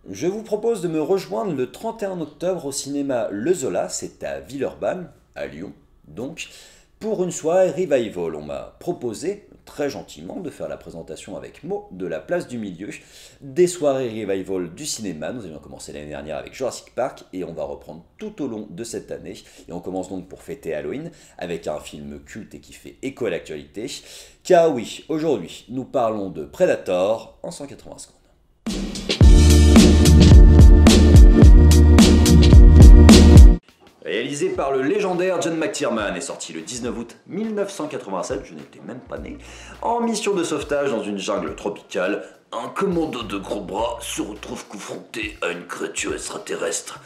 Je vous propose de me rejoindre le 31 octobre au cinéma Le Zola, c'est à Villeurbanne, à Lyon, donc, pour une soirée revival. On m'a proposé, très gentiment, de faire la présentation avec Mo de la place du milieu, des soirées revival du cinéma. Nous avions commencé l'année dernière avec Jurassic Park et on va reprendre tout au long de cette année. Et on commence donc pour fêter Halloween avec un film culte et qui fait écho à l'actualité. Car oui, aujourd'hui, nous parlons de Predator en 180 secondes. Réalisé par le légendaire John McTiernan et sorti le 19 août 1987, je n'étais même pas né, en mission de sauvetage dans une jungle tropicale, un commando de gros bras se retrouve confronté à une créature extraterrestre.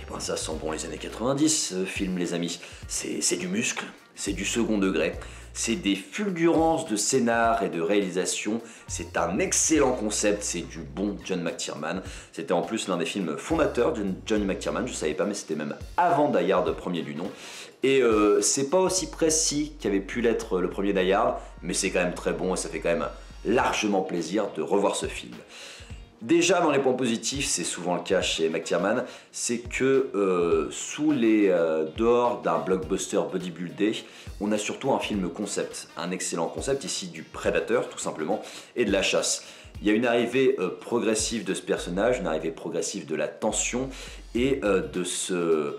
Et ben ça sent bon les années 90, ce film les amis, c'est du muscle, c'est du second degré, c'est des fulgurances de scénar et de réalisation, c'est un excellent concept, c'est du bon John McTiernan. C'était en plus l'un des films fondateurs de John McTiernan, je savais pas mais c'était même avant Die Hard premier du nom. Et c'est pas aussi précis qu'avait pu l'être le premier Die Hard, mais c'est quand même très bon et ça fait quand même largement plaisir de revoir ce film. Déjà dans les points positifs, c'est souvent le cas chez McTiernan, c'est que sous les dehors d'un blockbuster bodybuildé, on a surtout un film concept, un excellent concept ici du prédateur tout simplement, et de la chasse. Il y a une arrivée progressive de ce personnage, une arrivée progressive de la tension et de ce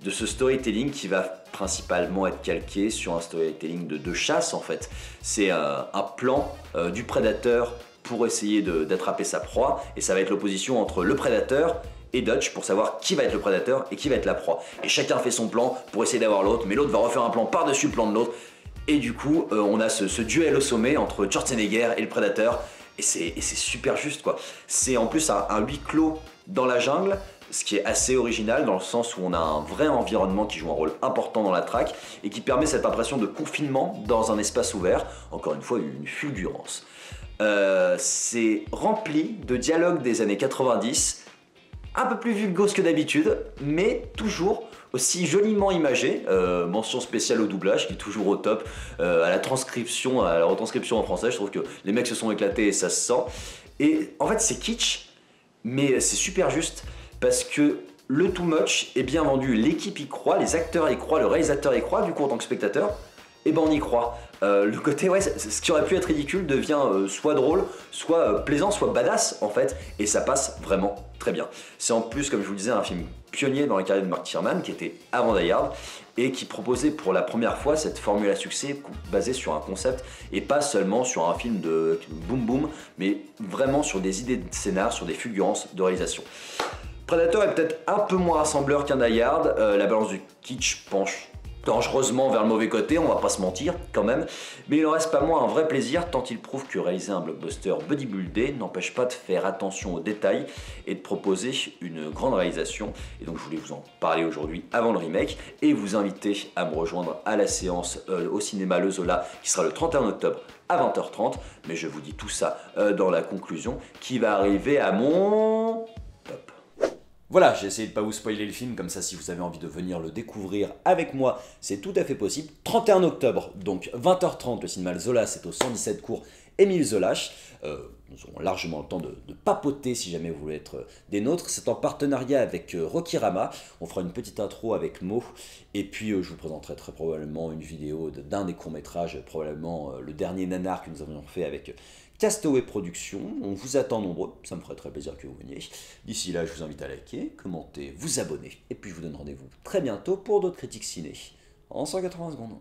storytelling qui va principalement être calqué sur un storytelling de chasse en fait. C'est un plan du prédateur pour essayer d'attraper sa proie, et ça va être l'opposition entre le prédateur et Dutch pour savoir qui va être le prédateur et qui va être la proie. Et chacun fait son plan pour essayer d'avoir l'autre, mais l'autre va refaire un plan par-dessus le plan de l'autre, et du coup on a ce duel au sommet entre Schwarzenegger et le prédateur, et c'est super juste quoi. C'est en plus un huis clos dans la jungle, ce qui est assez original dans le sens où on a un vrai environnement qui joue un rôle important dans la traque et qui permet cette impression de confinement dans un espace ouvert, encore une fois une fulgurance. C'est rempli de dialogues des années 90, un peu plus vulgose que d'habitude, mais toujours aussi joliment imagé. Mention spéciale au doublage qui est toujours au top, à la retranscription en français, je trouve que les mecs se sont éclatés et ça se sent. Et en fait c'est kitsch, mais c'est super juste parce que le too much est bien vendu, l'équipe y croit, les acteurs y croient, le réalisateur y croit, du coup en tant que spectateur, et ben on y croit. Le côté, ouais, ce qui aurait pu être ridicule devient soit drôle, soit plaisant, soit badass en fait, et ça passe vraiment très bien. C'est en plus, comme je vous le disais, un film pionnier dans la carrière de McTiernan, qui était avant Die Hard, et qui proposait pour la première fois cette formule à succès basée sur un concept, et pas seulement sur un film de boom boom, mais vraiment sur des idées de scénar, sur des fulgurances de réalisation. Predator est peut-être un peu moins rassembleur qu'un Die Hard, la balance du kitsch penche dangereusement vers le mauvais côté, on va pas se mentir quand même, mais il en reste pas moins un vrai plaisir tant il prouve que réaliser un blockbuster bodybuildé n'empêche pas de faire attention aux détails et de proposer une grande réalisation. Et donc je voulais vous en parler aujourd'hui avant le remake et vous inviter à me rejoindre à la séance au cinéma Le Zola qui sera le 31 octobre à 20h30, mais je vous dis tout ça dans la conclusion qui va arriver à mon top. Voilà, j'ai essayé de pas vous spoiler le film, comme ça si vous avez envie de venir le découvrir avec moi, c'est tout à fait possible. 31 octobre, donc 20h30, le cinéma Le Zola, c'est au 117 cours Émile Zolache. Nous aurons largement le temps de papoter si jamais vous voulez être des nôtres. C'est en partenariat avec Rokirama. On fera une petite intro avec Mo. Et puis je vous présenterai très probablement une vidéo d'un des courts-métrages, probablement le dernier nanar que nous avions fait avec Castaway Productions. On vous attend nombreux, ça me ferait très plaisir que vous veniez. D'ici là, je vous invite à liker, commenter, vous abonner. Et puis je vous donne rendez-vous très bientôt pour d'autres critiques ciné en 180 secondes.